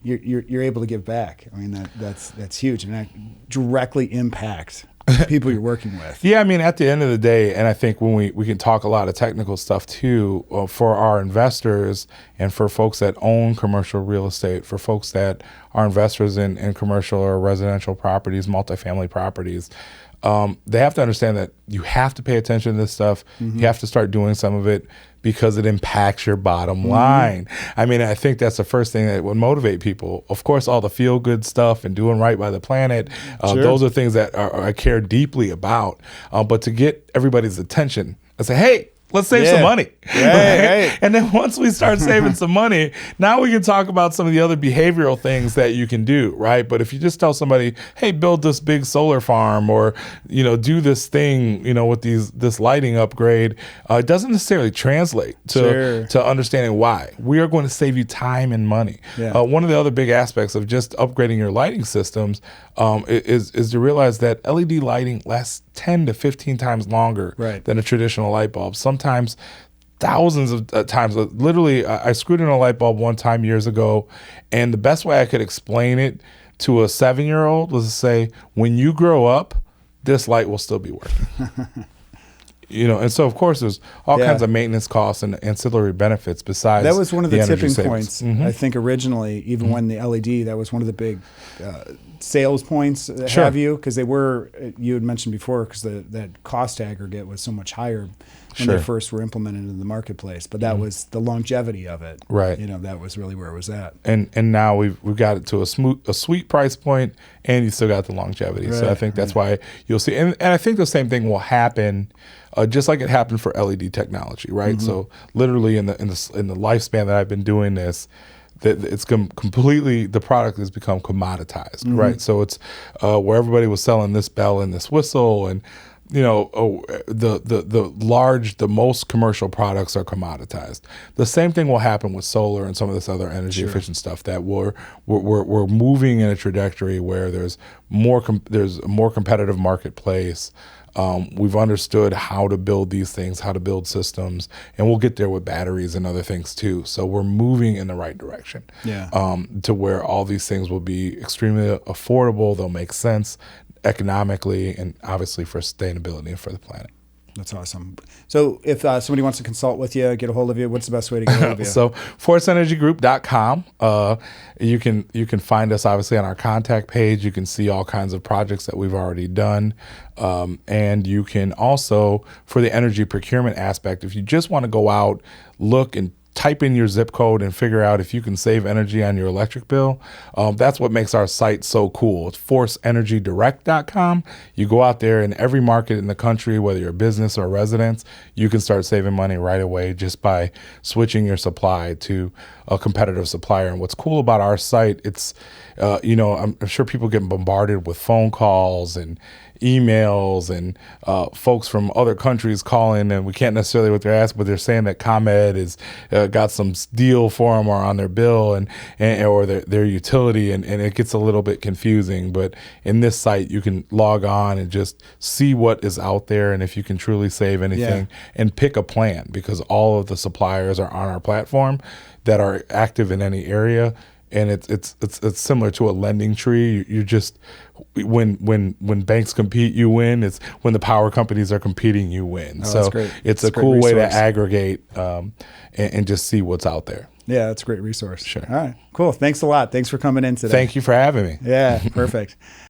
you're able to give back. I mean, that's huge, and that directly impacts people you're working with. Yeah, I mean, at the end of the day, and I think when we can talk a lot of technical stuff too, for our investors and for folks that own commercial real estate, for folks that are investors in commercial or residential properties, multifamily properties, they have to understand that you have to pay attention to this stuff. You have to start doing some of it because it impacts your bottom line. I mean, I think that's the first thing that would motivate people. Of course, all the feel-good stuff and doing right by the planet, those are things that I care deeply about. But to get everybody's attention and say, hey, let's save some money. Right? And then once we start saving some money, now we can talk about some of the other behavioral things that you can do, right? But if you just tell somebody, hey, build this big solar farm or, do this thing, with this lighting upgrade, it doesn't necessarily translate to understanding why. We are going to save you time and money. Yeah. One of the other big aspects of just upgrading your lighting systems is to realize that LED lighting lasts 10 to 15 times longer than a traditional light bulb. Sometimes thousands of times. Literally, I screwed in a light bulb one time years ago, and the best way I could explain it to a 7-year-old was to say, when you grow up, this light will still be working. And so of course there's all kinds of maintenance costs and ancillary benefits besides that was one of the tipping savings. Points. I think originally, even when the LED, that was one of the big sales points have you, because you had mentioned before, because that cost aggregate was so much higher when they first were implemented in the marketplace, but that was the longevity of it. Right. That was really where it was at. And now we've got it to a sweet price point, and you still got the longevity. Right, so I think that's why you'll see, and I think the same thing will happen. Just like it happened for LED technology, right? So literally in the lifespan that I've been doing this, that it's completely, the product has become commoditized, right? So it's where everybody was selling this bell and this whistle, and the most commercial products are commoditized. The same thing will happen with solar and some of this other energy efficient stuff, that we're moving in a trajectory where there's a more competitive marketplace. We've understood how to build these things, how to build systems, and we'll get there with batteries and other things too. So we're moving in the right direction to where all these things will be extremely affordable. They'll make sense economically and obviously for sustainability and for the planet. That's awesome. So if somebody wants to consult with you, get a hold of you, what's the best way to get a hold of you? So forceenergygroup.com. You can find us obviously on our contact page. You can see all kinds of projects that we've already done. And you can also, for the energy procurement aspect, if you just want to go out, look and type in your zip code and figure out if you can save energy on your electric bill. That's what makes our site so cool. It's forceenergydirect.com. You go out there in every market in the country, whether you're a business or a residence, you can start saving money right away just by switching your supply to a competitive supplier. And what's cool about our site, it's, I'm sure people get bombarded with phone calls and emails and folks from other countries calling, and we can't necessarily what they're asking, but they're saying that ComEd is got some deal for them or on their bill and or their utility, and it gets a little bit confusing. But in this site, you can log on and just see what is out there and if you can truly save anything and pick a plan, because all of the suppliers are on our platform that are active in any area. And it's similar to a lending tree. You just when banks compete, you win. It's when the power companies are competing, you win. Oh, so that's great. It's that's a cool way to aggregate and just see what's out there. Yeah, that's a great resource. Sure. All right, cool. Thanks a lot. Thanks for coming in today. Thank you for having me. Yeah, perfect.